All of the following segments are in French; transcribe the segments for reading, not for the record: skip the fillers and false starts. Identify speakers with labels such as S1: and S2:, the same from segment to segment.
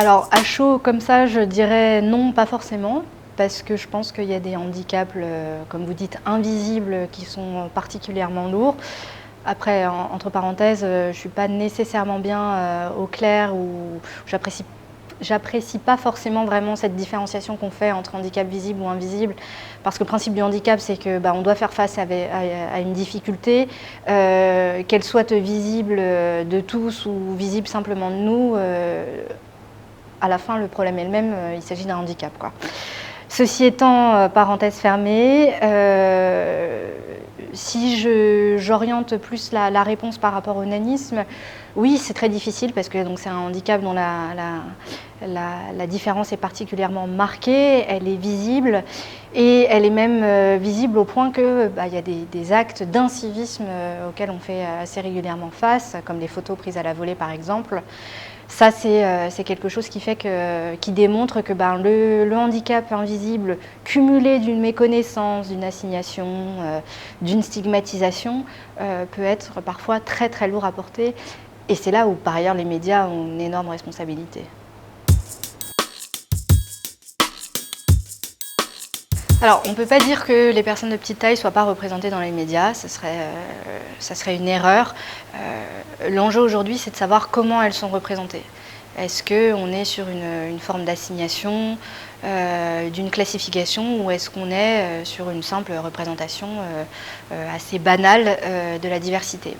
S1: Alors, à chaud comme ça, je dirais non, pas forcément, parce que je pense qu'il y a des handicaps, comme vous dites, invisibles, qui sont particulièrement lourds. Après, entre parenthèses, je ne suis pas nécessairement bien au clair ou j'apprécie pas forcément vraiment cette différenciation qu'on fait entre handicap visible ou invisible, parce que le principe du handicap, c'est que on doit faire face à une difficulté, qu'elle soit visible de tous ou visible simplement de nous. À la fin, le problème est le même, il s'agit d'un handicap, quoi. Ceci étant, parenthèse fermée, si j'oriente plus la réponse par rapport au nanisme, oui, c'est très difficile parce que c'est un handicap dont la différence est particulièrement marquée, elle est visible et elle est même visible au point que y a des actes d'incivisme auxquels on fait assez régulièrement face, comme les photos prises à la volée par exemple. Ça, c'est quelque chose qui démontre que le handicap invisible, cumulé d'une méconnaissance, d'une assignation, d'une stigmatisation, peut être parfois très très lourd à porter. Et c'est là où, par ailleurs, les médias ont une énorme responsabilité. Alors, on ne peut pas dire que les personnes de petite taille ne soient pas représentées dans les médias, ça serait une erreur. L'enjeu aujourd'hui, c'est de savoir comment elles sont représentées. Est-ce qu'on est sur une forme d'assignation, d'une classification, ou est-ce qu'on est sur une simple représentation assez banale de la diversité ?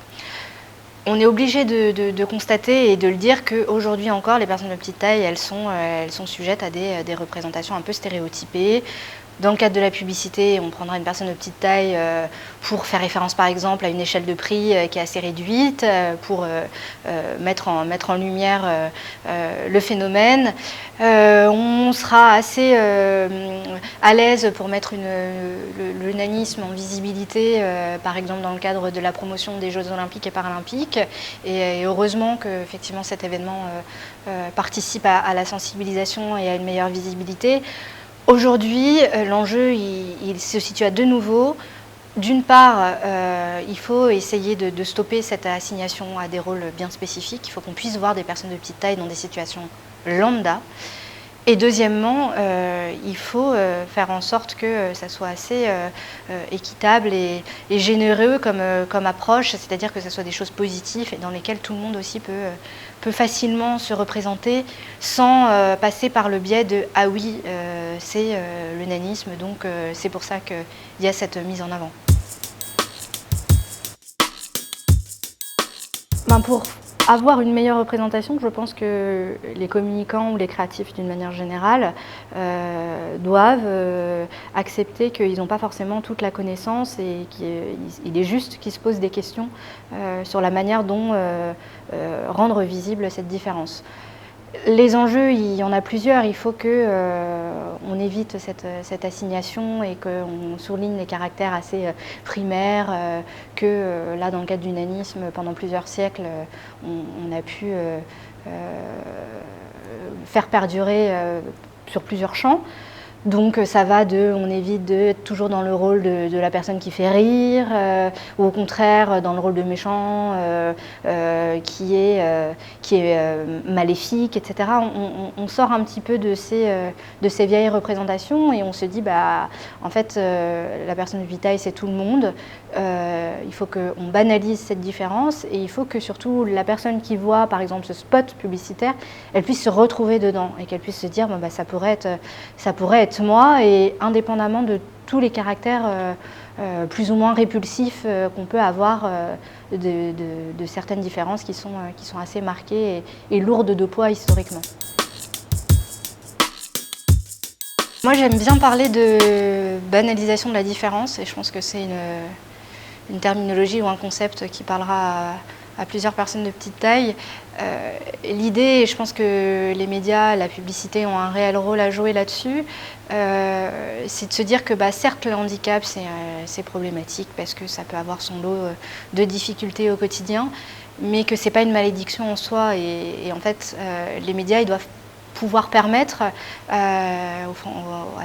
S1: On est obligé de constater et de le dire qu'aujourd'hui encore, les personnes de petite taille, elles sont sujettes à des représentations un peu stéréotypées. Dans le cadre de la publicité, on prendra une personne de petite taille pour faire référence par exemple à une échelle de prix qui est assez réduite, pour mettre en lumière le phénomène. On sera assez à l'aise pour mettre le nanisme en visibilité, par exemple dans le cadre de la promotion des Jeux Olympiques et Paralympiques. Et heureusement que effectivement, cet événement participe à la sensibilisation et à une meilleure visibilité. Aujourd'hui, l'enjeu, il se situe à deux niveaux. D'une part, il faut essayer de stopper cette assignation à des rôles bien spécifiques. Il faut qu'on puisse voir des personnes de petite taille dans des situations lambda. Et deuxièmement, il faut faire en sorte que ça soit assez équitable et généreux comme approche, c'est-à-dire que ce soit des choses positives et dans lesquelles tout le monde aussi peut facilement se représenter sans passer par le biais de « ah oui, c'est le nanisme, donc c'est pour ça qu'il y a cette mise en avant ». Pour avoir une meilleure représentation, je pense que les communicants ou les créatifs d'une manière générale doivent accepter qu'ils n'ont pas forcément toute la connaissance et qu'il est juste qu'ils se posent des questions sur la manière dont rendre visible cette différence. Les enjeux, il y en a plusieurs. Il faut qu'on évite cette assignation et qu'on souligne les caractères assez primaires que là, dans le cadre du nanisme, pendant plusieurs siècles, on a pu faire perdurer sur plusieurs champs. Donc ça va on évite d'être toujours dans le rôle de la personne qui fait rire, ou au contraire dans le rôle de méchant qui est maléfique, etc. On sort un petit peu de ces vieilles représentations et on se dit en fait la personne de petite taille c'est tout le monde. Il faut qu'on banalise cette différence et il faut que surtout la personne qui voit par exemple ce spot publicitaire, elle puisse se retrouver dedans et qu'elle puisse se dire ça pourrait être moi, et indépendamment de tous les caractères plus ou moins répulsifs qu'on peut avoir de certaines différences qui sont assez marquées et lourdes de poids historiquement. Moi j'aime bien parler de banalisation de la différence et je pense que c'est une terminologie ou un concept qui parlera à plusieurs personnes de petite taille. L'idée, et je pense que les médias, la publicité ont un réel rôle à jouer là-dessus, c'est de se dire que certes le handicap c'est problématique parce que ça peut avoir son lot de difficultés au quotidien, mais que c'est pas une malédiction en soi et en fait les médias ils doivent pouvoir permettre à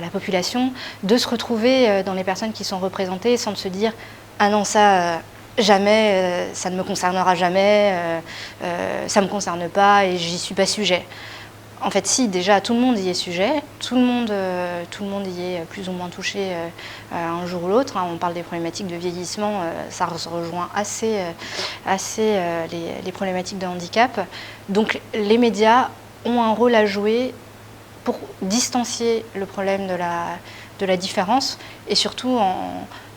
S1: la population de se retrouver dans les personnes qui sont représentées sans se dire « ah non ça… jamais, ça ne me concernera jamais, ça ne me concerne pas et j'y suis pas sujet ». En fait, si, déjà, tout le monde y est sujet, tout le monde y est plus ou moins touché un jour ou l'autre. On parle des problématiques de vieillissement, ça rejoint assez les problématiques de handicap. Donc les médias ont un rôle à jouer pour distancier le problème de la différence et surtout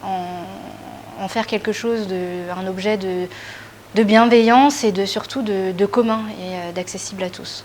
S1: en faire quelque chose, un objet de bienveillance et surtout de commun et d'accessible à tous.